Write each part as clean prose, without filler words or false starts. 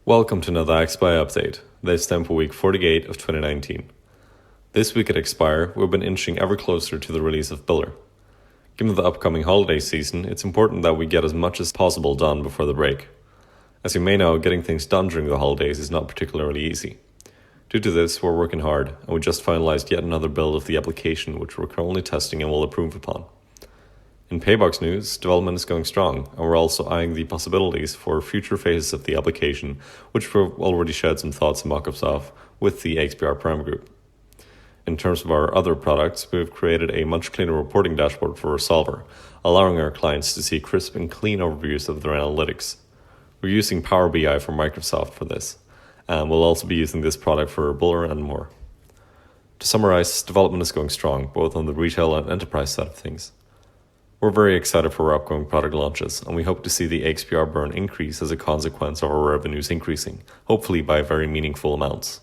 Welcome to another aXpire update, this time for week 48 of 2019. This week at aXpire, we've been inching ever closer to the release of Biller. Given the upcoming holiday season, it's important that we get as much as possible done before the break. As you may know, getting things done during the holidays is not particularly easy. Due to this, we're working hard, and we just finalized yet another build of the application which we're currently testing and will improve upon. In Paybox news, development is going strong, and we're also eyeing the possibilities for future phases of the application, which we've already shared some thoughts and mockups of with the aXpire Prime Group. In terms of our other products, we've created a much cleaner reporting dashboard for Resolver, allowing our clients to see crisp and clean overviews of their analytics. We're using Power BI from Microsoft for this, and we'll also be using this product for Biller and more. To summarize, development is going strong, both on the retail and enterprise side of things. We're very excited for our upcoming product launches, and we hope to see the aXpire burn increase as a consequence of our revenues increasing, hopefully by very meaningful amounts.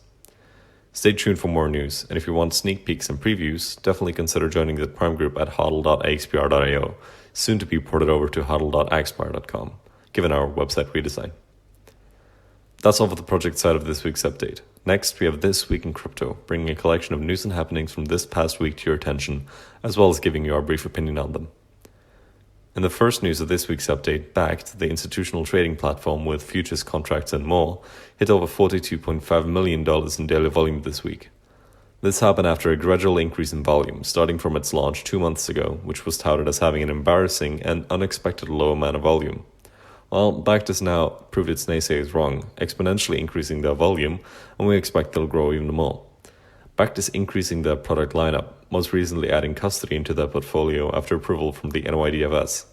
Stay tuned for more news, and if you want sneak peeks and previews, definitely consider joining the Prime Group at hodl.axpire.io, soon to be ported over to hodl.axpire.com, given our website redesign. That's all for the project side of this week's update. Next, we have This Week in Crypto, bringing a collection of news and happenings from this past week to your attention, as well as giving you our brief opinion on them. In the first news of this week's update, Bakkt, the institutional trading platform with futures contracts and more, hit over $42.5 million in daily volume this week. This happened after a gradual increase in volume, starting from its launch 2 months ago, which was touted as having an embarrassing and unexpected low amount of volume. Well, Bakkt has now proved its naysayers wrong, exponentially increasing their volume, and we expect they'll grow even more. Bakkt is increasing their product lineup, most recently adding custody into their portfolio after approval from the NYDFS.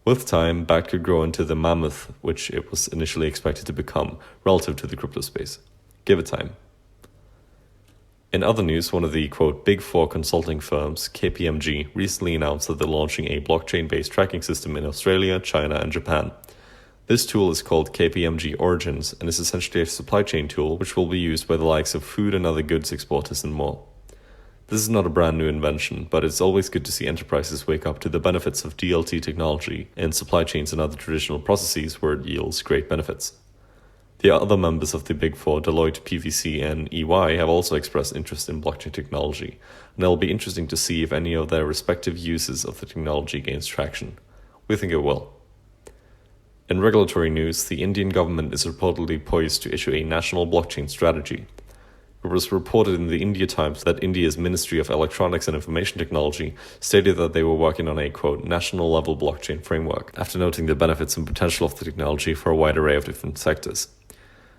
With time, Bakkt could grow into the mammoth which it was initially expected to become relative to the crypto space. Give it time. In other news, one of the, quote, Big Four consulting firms, KPMG, recently announced that they're launching a blockchain-based tracking system in Australia, China, and Japan. This tool is called KPMG Origins and is essentially a supply chain tool which will be used by the likes of food and other goods exporters and more. This is not a brand new invention, but it's always good to see enterprises wake up to the benefits of DLT technology in supply chains and other traditional processes where it yields great benefits. The other members of the Big Four, Deloitte, PwC, and EY, have also expressed interest in blockchain technology, and it'll be interesting to see if any of their respective uses of the technology gains traction. We think it will. In regulatory news, the Indian government is reportedly poised to issue a national blockchain strategy. It was reported in the India Times that India's Ministry of Electronics and Information Technology stated that they were working on a, quote, national-level blockchain framework, after noting the benefits and potential of the technology for a wide array of different sectors.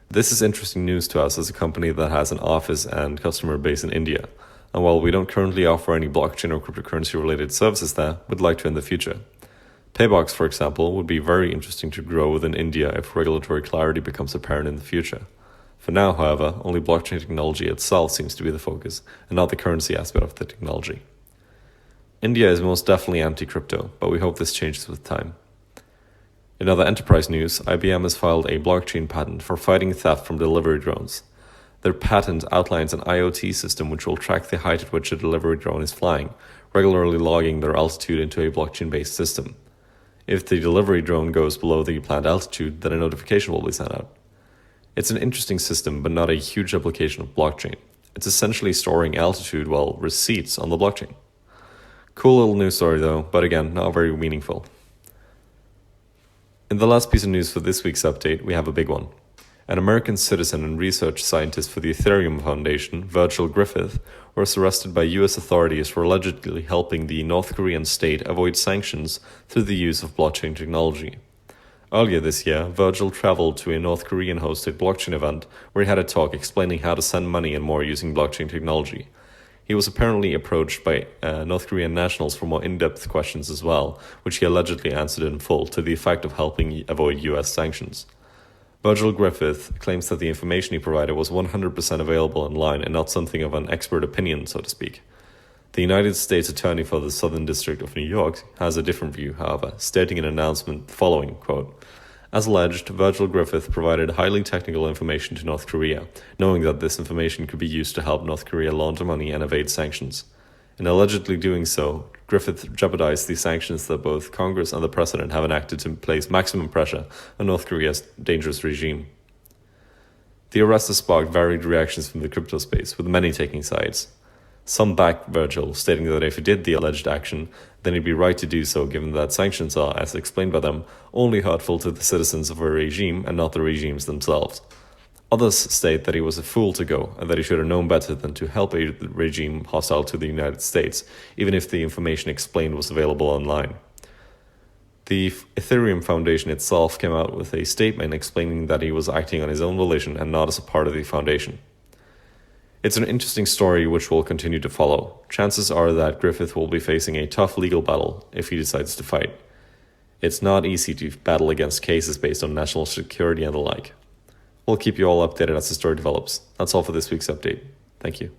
This is interesting news to us as a company that has an office and customer base in India, and while we don't currently offer any blockchain or cryptocurrency-related services there, we'd like to in the future. Paybox, for example, would be very interesting to grow within India if regulatory clarity becomes apparent in the future. For now, however, only blockchain technology itself seems to be the focus, and not the currency aspect of the technology. India is most definitely anti-crypto, but we hope this changes with time. In other enterprise news, IBM has filed a blockchain patent for fighting theft from delivery drones. Their patent outlines an IoT system which will track the height at which a delivery drone is flying, regularly logging their altitude into a blockchain-based system. If the delivery drone goes below the planned altitude, then a notification will be sent out. It's an interesting system, but not a huge application of blockchain. It's essentially storing altitude, well, receipts on the blockchain. Cool little news story though, but again, not very meaningful. In the last piece of news for this week's update, we have a big one. An American citizen and research scientist for the Ethereum Foundation, Virgil Griffith, was arrested by US authorities for allegedly helping the North Korean state avoid sanctions through the use of blockchain technology. Earlier this year, Virgil traveled to a North Korean-hosted blockchain event where he had a talk explaining how to send money and more using blockchain technology. He was apparently approached by North Korean nationals for more in-depth questions as well, which he allegedly answered in full to the effect of helping avoid US sanctions. Virgil Griffith claims that the information he provided was 100% available online and not something of an expert opinion, so to speak. The United States Attorney for the Southern District of New York has a different view, however, stating in an announcement the following, quote, As alleged, Virgil Griffith provided highly technical information to North Korea, knowing that this information could be used to help North Korea launder money and evade sanctions. In allegedly doing so, Griffith jeopardized the sanctions that both Congress and the President have enacted to place maximum pressure on North Korea's dangerous regime. The arrest has sparked varied reactions from the crypto space, with many taking sides. Some backed Virgil, stating that if he did the alleged action, then he'd be right to do so given that sanctions are, as explained by them, only hurtful to the citizens of a regime and not the regimes themselves. Others state that he was a fool to go and that he should have known better than to help a regime hostile to the United States, even if the information explained was available online. The Ethereum Foundation itself came out with a statement explaining that he was acting on his own volition and not as a part of the foundation. It's an interesting story which will continue to follow. Chances are that Griffith will be facing a tough legal battle if he decides to fight. It's not easy to battle against cases based on national security and the like. We'll keep you all updated as the story develops. That's all for this week's update. Thank you.